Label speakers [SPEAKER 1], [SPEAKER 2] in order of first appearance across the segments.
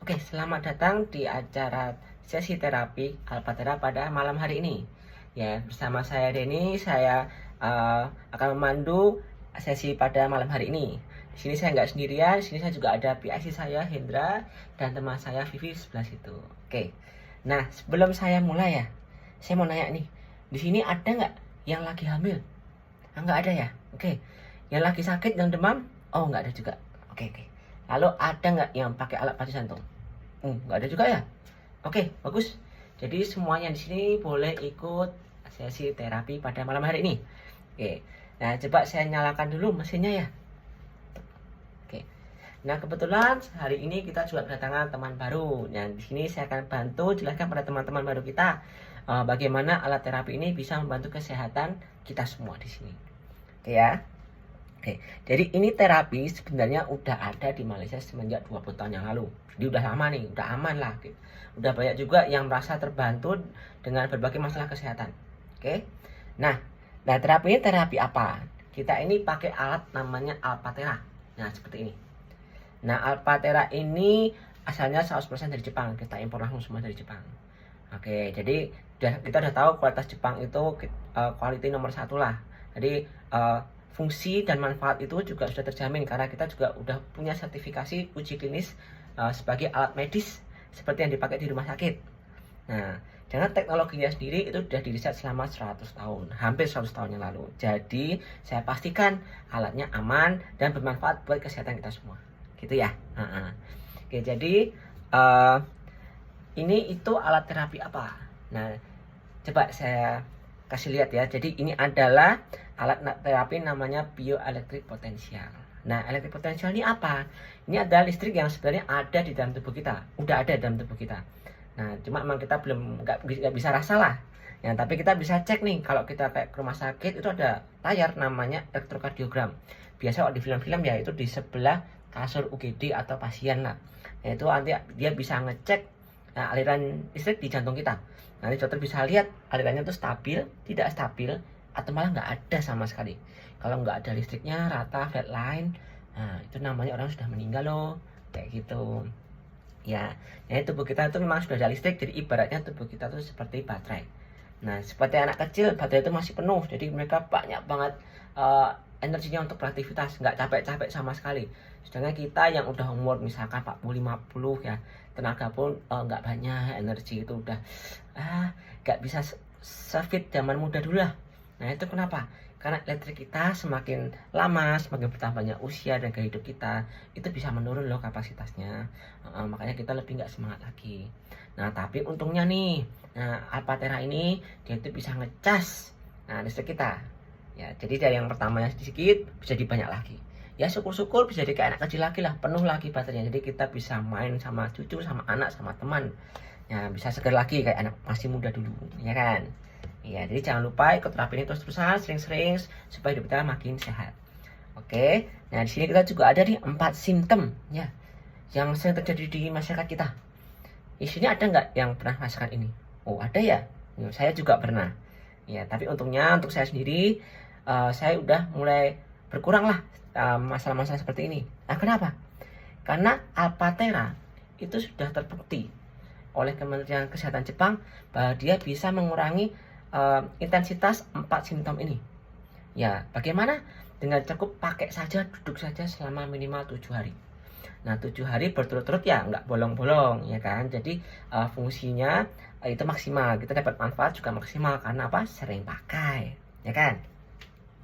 [SPEAKER 1] Oke, selamat datang di acara sesi terapi Alphatera pada malam hari ini. Ya, bersama saya Denny, saya akan memandu sesi pada malam hari ini. Di sini saya nggak sendirian, di sini saya juga ada PIC saya Hendra dan teman saya Vivi sebelah situ. Oke. Nah, sebelum saya mulai ya, saya mau nanya nih, di sini ada nggak yang lagi hamil? Nggak ada ya? Oke. Yang lagi sakit, yang demam? Oh, nggak ada juga. Oke, oke. Lalu ada nggak yang pakai alat bantu jantung? Nggak ada juga ya? Oke, bagus. Jadi semuanya di sini boleh ikut sesi terapi pada malam hari ini. Oke. Nah, coba saya nyalakan dulu mesinnya ya. Oke. Nah, kebetulan hari ini kita juga kedatangan teman baru. Nah, di sini saya akan bantu jelaskan pada teman-teman baru kita bagaimana alat terapi ini bisa membantu kesehatan kita semua di sini. Oke ya. Oke, jadi ini terapi sebenarnya udah ada di Malaysia semenjak 20 tahun yang lalu. Jadi udah lama nih, udah aman lah. Gitu. Udah banyak juga yang merasa terbantu dengan berbagai masalah kesehatan. Oke. Nah, terapi ini terapi apa? Kita ini pakai alat namanya Alphatera. Nah, seperti ini. Nah, Alphatera ini asalnya 100% dari Jepang. Kita impor langsung semua dari Jepang. Oke, jadi kita udah tahu kualitas Jepang itu quality nomor 1 lah. Jadi fungsi dan manfaat itu juga sudah terjamin karena kita juga udah punya sertifikasi uji klinis sebagai alat medis seperti yang dipakai di rumah sakit. Nah, dengan teknologinya sendiri itu sudah diriset selama 100 tahun, hampir 100 tahun yang lalu. Jadi, saya pastikan alatnya aman dan bermanfaat buat kesehatan kita semua. Gitu ya. Oke, jadi ini itu alat terapi apa? Nah, coba saya kasih lihat ya. Jadi ini adalah alat terapi namanya bioelektrik potensial. Nah, elektrik potensial ini apa? Ini adalah listrik yang sebenarnya ada di dalam tubuh kita. Udah ada di dalam tubuh kita. Nah, cuma memang kita belum nggak bisa rasa lah. Ya, tapi kita bisa cek nih kalau kita kayak ke rumah sakit itu ada layar namanya elektrokardiogram. Biasa kalau di film-film ya itu di sebelah kasur UGD atau pasien lah. Nah, itu nanti dia bisa ngecek aliran listrik di jantung kita. Nanti dokter bisa lihat alirannya itu stabil, tidak stabil, atau malah nggak ada sama sekali. Kalau nggak ada listriknya, rata, flatline, nah itu namanya orang sudah meninggal loh, kayak gitu. Ya, jadi tubuh kita itu memang sudah ada listrik, jadi ibaratnya tubuh kita itu seperti baterai. Nah, seperti anak kecil, baterai itu masih penuh, jadi mereka banyak banget energinya untuk beraktivitas, nggak capek-capek sama sekali. Sedangkan kita yang udah umur misalkan 40-50 ya, tenaga pun nggak banyak, energi itu udah nggak bisa sefit zaman muda dulu lah. Nah, itu kenapa? Karena elektrik kita semakin lama, semakin bertambahnya usia dan gaya hidup kita, itu bisa menurun loh kapasitasnya. Makanya kita lebih nggak semangat lagi. Nah, tapi untungnya nih, nah Alphatera ini dia itu bisa ngecas listrik kita. Ya, jadi dari yang pertamanya sedikit bisa dibanyak lagi. Ya syukur-syukur bisa jadi kayak anak kecil lagi lah, penuh lagi baterainya. Jadi kita bisa main sama cucu, sama anak, sama teman. Ya, bisa seger lagi kayak anak masih muda dulu, ya kan? Iya, jadi jangan lupa ikut terapi ini terus-terusan, sering-sering supaya hidup kita makin sehat. Oke, nah di sini kita juga ada nih 4 simptom ya yang sering terjadi di masyarakat kita. Di sini ada nggak yang pernah merasakan ini? Oh ada ya, saya juga pernah. Ya, tapi untungnya untuk saya sendiri, saya udah mulai berkurang lah masalah-masalah seperti ini. Nah kenapa? Karena Alphatera itu sudah terbukti oleh Kementerian Kesehatan Jepang bahwa dia bisa mengurangi intensitas 4 simptom ini. Ya, bagaimana? Dengan cukup pakai saja, duduk saja selama minimal 7 hari. Nah, 7 hari berturut-turut ya, nggak bolong-bolong, ya kan? Jadi, fungsinya itu maksimal. Kita dapat manfaat juga maksimal, karena apa? Sering pakai, ya kan?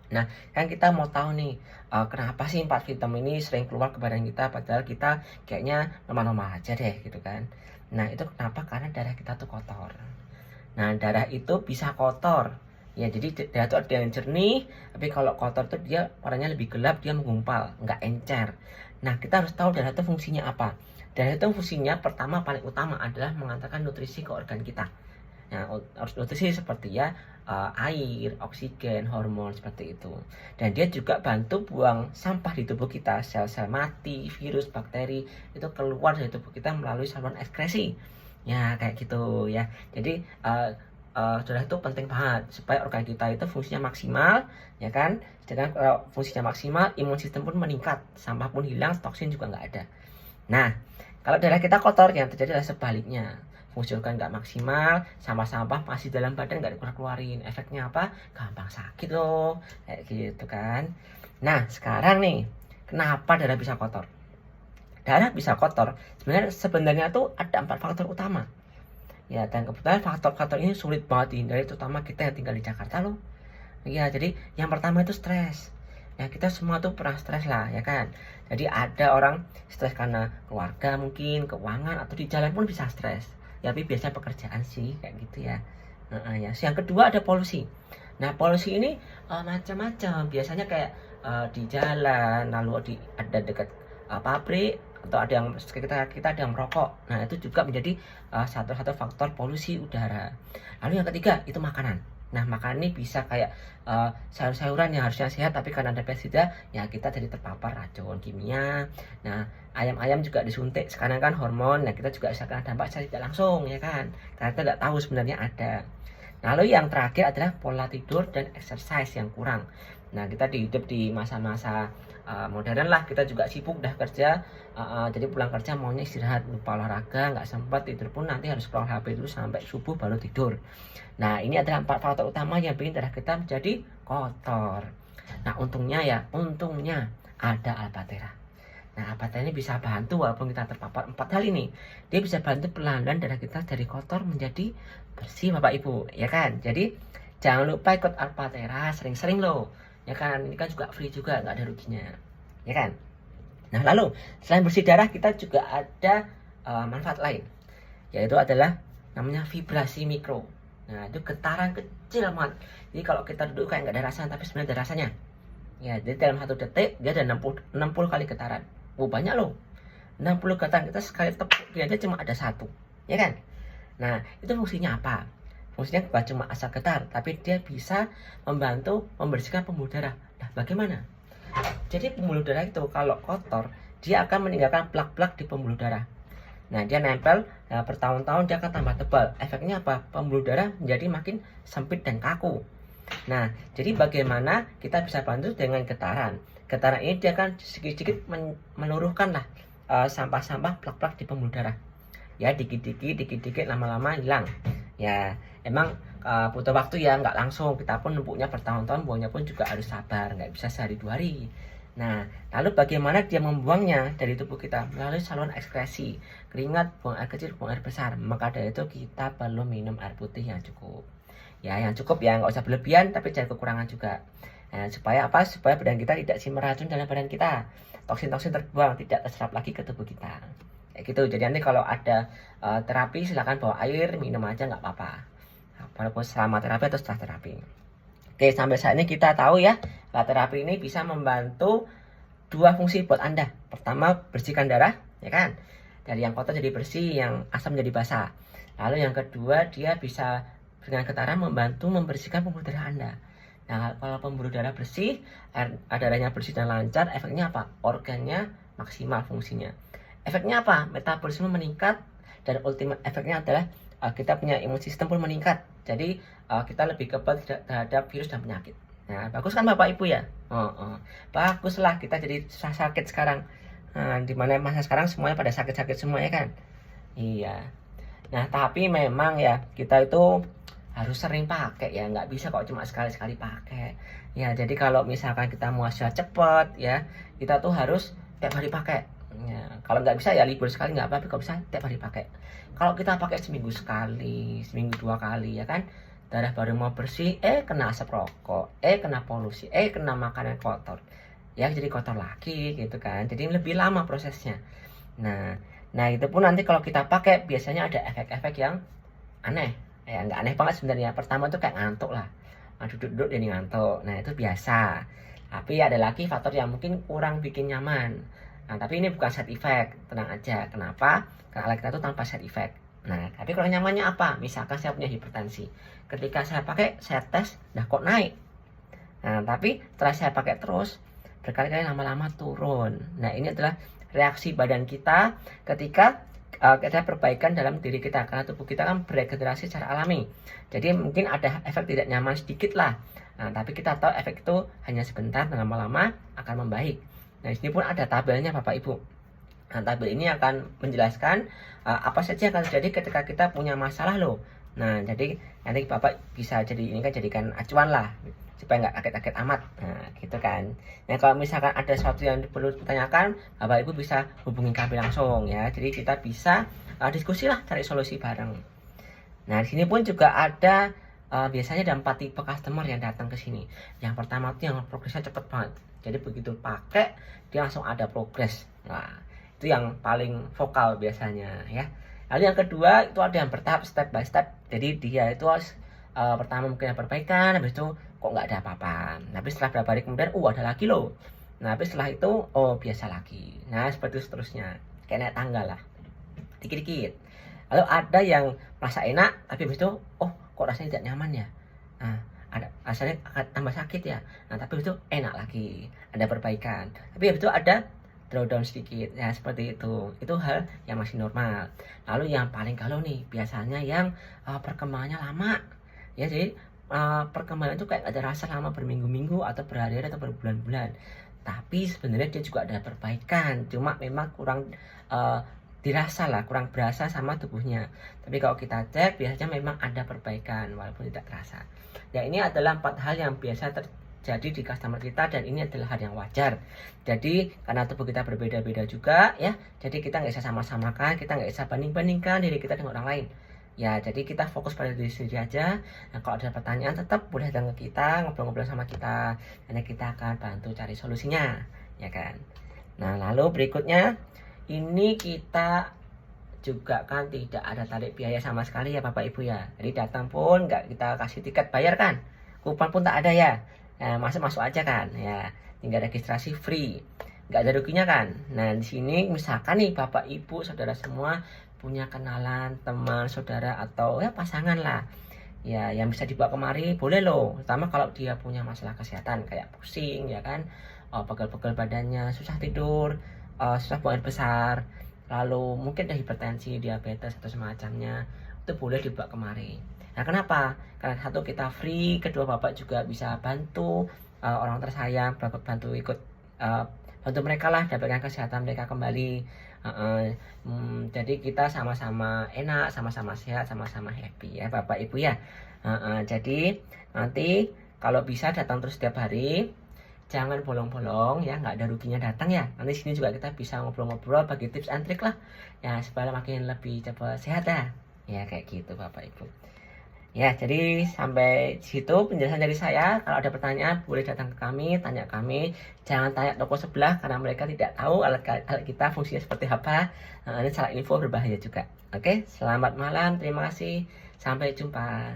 [SPEAKER 1] Nah, kan kita mau tahu nih, kenapa sih 4 simptom ini sering keluar ke badan kita, padahal kita kayaknya normal-normal aja deh, gitu kan? Nah, itu kenapa? Karena darah kita tuh kotor. Nah, darah itu bisa kotor. Ya, jadi darah itu ada yang jernih, tapi kalau kotor tuh dia warnanya lebih gelap, dia menggumpal, nggak encer. Nah, kita harus tahu darah itu fungsinya apa. Darah itu fungsinya pertama paling utama adalah mengantarkan nutrisi ke organ kita. Nah, harus nutrisi seperti ya air, oksigen, hormon seperti itu. Dan dia juga bantu buang sampah di tubuh kita, sel-sel mati, virus, bakteri itu keluar dari tubuh kita melalui saluran ekskresi. Ya, kayak gitu ya. Jadi darah itu penting banget supaya organ kita itu fungsinya maksimal, ya kan? Sedangkan kalau fungsinya maksimal, imun sistem pun meningkat, sampah pun hilang, toksin juga nggak ada. Nah, Kalau darah kita kotor, yang terjadi adalah sebaliknya. Fungsi organ nggak maksimal, sampah-sampah masih dalam badan nggak dikeluarin. Efeknya apa? Gampang sakit loh, kayak gitu kan. Nah, sekarang nih, kenapa darah bisa kotor? Darah bisa kotor, sebenarnya tuh ada 4 faktor utama. Ya, dan kebetulan faktor-faktor ini sulit banget dihindari, terutama kita yang tinggal di Jakarta loh. Ya, jadi yang pertama itu stres. Ya, kita semua tuh pernah stres lah, ya kan. Jadi ada orang stres karena keluarga mungkin, keuangan, atau di jalan pun bisa stres. Ya, tapi biasa pekerjaan sih, kayak gitu ya. Ya. Yang kedua ada polusi. Nah, polusi ini macam-macam. Biasanya kayak di jalan, lalu ada dekat pabrik, atau ada yang kita ada yang merokok. Nah, itu juga menjadi satu faktor polusi udara. Lalu yang ketiga itu makanan. Nah, makanan ini bisa kayak sayur-sayuran yang harusnya sehat, tapi karena ada pestisida, ya kita jadi terpapar racun kimia. Nah, ayam-ayam juga disuntik sekarang kan hormon. Nah, kita juga bisa kena dampak secara tidak langsung, ya kan, karena kita nggak tahu sebenarnya ada. Lalu yang terakhir adalah pola tidur dan exercise yang kurang. Nah, kita hidup di masa-masa modern lah, kita juga sibuk dah kerja, jadi pulang kerja maunya istirahat, lupa olahraga, nggak sempat tidur pun nanti harus pegang HP dulu sampai subuh baru tidur. Nah, ini adalah 4 faktor utama yang bikin darah kita menjadi kotor. Nah, untungnya ada Alpatera. Nah, Alpatera ini bisa bantu walaupun kita terpapar 4 hal ini. Dia bisa bantu pelan-pelan darah kita dari kotor menjadi bersih, Bapak Ibu, ya kan? Jadi jangan lupa ikut Alpatera sering-sering loh. Ya kan, ini kan juga free juga, nggak ada ruginya, ya kan. Nah, lalu selain bersih darah, kita juga ada manfaat lain, yaitu adalah namanya vibrasi mikro. Nah, itu getaran kecil banget. Jadi kalau kita duduk kayak nggak ada rasanya, tapi sebenarnya ada rasanya. Ya, jadi dalam 1 detik dia ada 60 kali getaran. Banyak loh, 60 getaran. Kita sekali tepuk aja cuma ada 1, ya kan. Nah, itu fungsinya apa? Fungsinya bukan cuma asal getar, tapi dia bisa membantu membersihkan pembuluh darah. Nah, bagaimana? Jadi pembuluh darah itu kalau kotor, dia akan meninggalkan plak-plak di pembuluh darah. Nah, dia nempel, bertahun-tahun dia akan tambah tebal. Efeknya apa? Pembuluh darah menjadi makin sempit dan kaku. Nah, jadi bagaimana kita bisa bantu dengan getaran? Getaran ini dia akan sedikit-sedikit meluruhkan lah sampah-sampah plak-plak di pembuluh darah. Ya, dikit-dikit lama-lama hilang. Ya, emang butuh waktu ya, nggak langsung. Kita pun numpuknya bertahun-tahun, buangnya pun juga harus sabar, nggak bisa sehari 2 hari. Nah, lalu bagaimana dia membuangnya dari tubuh kita? Melalui saluran ekskresi, keringat, buang air kecil, buang air besar. Maka dari itu kita perlu minum air putih yang cukup. Ya, yang cukup ya, nggak usah berlebihan, tapi jangan kekurangan juga. Nah, supaya apa? Supaya badan kita tidak simpan racun dalam badan kita. Toksin-toksin terbuang, tidak terserap lagi ke tubuh kita. Kayak gitu. Jadi nanti kalau ada terapi, silakan bawa air, minum aja nggak apa-apa. Walaupun selama terapi atau setelah terapi. Oke, sampai saat ini kita tahu ya, terapi ini bisa membantu 2 fungsi buat Anda. Pertama, bersihkan darah, ya kan? Dari yang kotor jadi bersih, yang asam jadi basah. Lalu yang kedua, dia bisa dengan getaran membantu membersihkan pembuluh darah Anda. Nah, kalau pembuluh darah bersih, darahnya bersih dan lancar, efeknya apa? Organnya maksimal fungsinya. Efeknya apa? Metabolisme meningkat, dan ultimate efeknya adalah kita punya imun sistem pun meningkat. Jadi kita lebih kebal terhadap virus dan penyakit. Nah, bagus kan Bapak Ibu ya? Baguslah, kita jadi susah sakit sekarang. Dimana masa sekarang semuanya pada sakit-sakit semua, ya kan? Iya. Nah, tapi memang ya kita itu harus sering pakai ya, nggak bisa kok cuma sekali-sekali pakai. Ya, jadi kalau misalkan kita mau hasil cepat ya, kita tuh harus tiap hari pakai. Ya, kalau nggak bisa ya libur sekali nggak apa-apa, kalau bisa tiap hari pakai. Kalau kita pakai seminggu sekali, seminggu 2 kali, ya kan, darah baru mau bersih, kena asap rokok, kena polusi, kena makanan kotor, ya jadi kotor lagi gitu kan. Jadi lebih lama prosesnya. Nah itu pun nanti kalau kita pakai biasanya ada efek-efek yang aneh. Ya nggak aneh banget sebenarnya. Pertama tuh kayak ngantuk lah, duduk-duduk jadi ngantuk. Nah itu biasa. Tapi ada lagi faktor yang mungkin kurang bikin nyaman. Nah, tapi ini bukan side effect, tenang aja. Kenapa? Karena alat kita itu tanpa side effect. Nah, tapi kalau nyamannya apa? Misalkan saya punya hipertensi. Ketika saya pakai, saya tes, nah kok naik. Nah, tapi setelah saya pakai terus, berkali-kali lama-lama turun. Nah, ini adalah reaksi badan kita ketika ada perbaikan dalam diri kita. Karena tubuh kita kan beregenerasi secara alami. Jadi mungkin ada efek tidak nyaman sedikit lah. Nah, tapi kita tahu efek itu hanya sebentar dan lama-lama akan membaik. Nah, di sini pun ada tabelnya Bapak Ibu. Nah, tabel ini akan menjelaskan apa saja yang akan terjadi ketika kita punya masalah loh. Nah, jadi nanti Bapak bisa jadikan acuan lah supaya nggak kaget-kaget amat. Nah, gitu kan. Nah, kalau misalkan ada sesuatu yang perlu ditanyakan, Bapak Ibu bisa hubungi kami langsung ya. Jadi kita bisa diskusi lah, cari solusi bareng. Nah, di sini pun juga ada biasanya ada 4 tipe customer yang datang ke sini. Yang pertama itu yang progresnya cepet banget. Jadi begitu pakai dia langsung ada progres. Nah, itu yang paling vokal biasanya ya. Lalu yang kedua itu ada yang bertahap step by step. Jadi dia itu pertama mungkin ada perbaikan, habis itu kok nggak ada apa-apa. Tapi setelah beberapa hari kemudian, ada lagi loh. Nah, tapi setelah itu, biasa lagi. Nah, seperti itu seterusnya. Kayak naik tangga lah. Dikit-dikit. Lalu ada yang merasa enak, tapi habis itu, kok rasanya tidak nyaman ya. Nah, ada rasanya akan tambah sakit ya. Nah, tapi itu enak lagi, ada perbaikan. Tapi habis itu ada drawdown sedikit ya, seperti itu hal yang masih normal. Lalu yang paling galau nih biasanya yang perkembangannya lama ya. Jadi perkembangan itu kayak ada rasa lama berminggu-minggu atau berhari-hari atau berbulan-bulan, tapi sebenarnya dia juga ada perbaikan, cuma memang kurang dirasa lah, kurang berasa sama tubuhnya. Tapi kalau kita cek biasanya memang ada perbaikan walaupun tidak terasa. Ya, ini adalah 4 hal yang biasa terjadi di customer kita, dan ini adalah hal yang wajar. Jadi karena tubuh kita berbeda-beda juga ya, jadi kita nggak bisa sama-samakan, kita nggak bisa banding-bandingkan diri kita dengan orang lain. Ya, jadi kita fokus pada diri sendiri aja. Nah, kalau ada pertanyaan tetap boleh datang ke kita, ngobrol-ngobrol sama kita, karena kita akan bantu cari solusinya, ya kan. Nah, lalu berikutnya ini kita juga kan tidak ada tarik biaya sama sekali ya Bapak Ibu ya. Jadi datang pun nggak kita kasih tiket bayar kan, kupon pun tak ada ya. Nah, masuk aja kan ya, tinggal registrasi free, nggak ada ruginya kan. Nah, di sini misalkan nih Bapak Ibu saudara semua punya kenalan teman saudara atau ya pasangan lah ya yang bisa dibawa kemari, boleh loh. Terutama kalau dia punya masalah kesehatan kayak pusing ya kan, pegel-pegel badannya, susah tidur, susah buang air besar, lalu mungkin ada hipertensi, diabetes atau semacamnya, itu boleh dibawa kemari. Nah, kenapa? Karena satu, kita free, kedua Bapak juga bisa bantu orang tersayang, Bapak bantu ikut bantu mereka lah dapatkan kesehatan mereka kembali. Jadi kita sama-sama enak, sama-sama sehat, sama-sama happy ya Bapak Ibu ya. Jadi nanti kalau bisa datang terus setiap hari, jangan bolong-bolong ya, nggak ada ruginya datang ya. Nanti sini juga kita bisa ngobrol-ngobrol, bagi tips and trik lah ya supaya makin lebih cepat sehat ya kayak gitu Bapak Ibu. Ya, jadi sampai situ penjelasan dari saya. Kalau ada pertanyaan boleh datang ke kami, tanya kami. Jangan tanya toko sebelah karena mereka tidak tahu alat kita fungsinya seperti apa. Ini salah info berbahaya juga. Oke, selamat malam, terima kasih, sampai jumpa.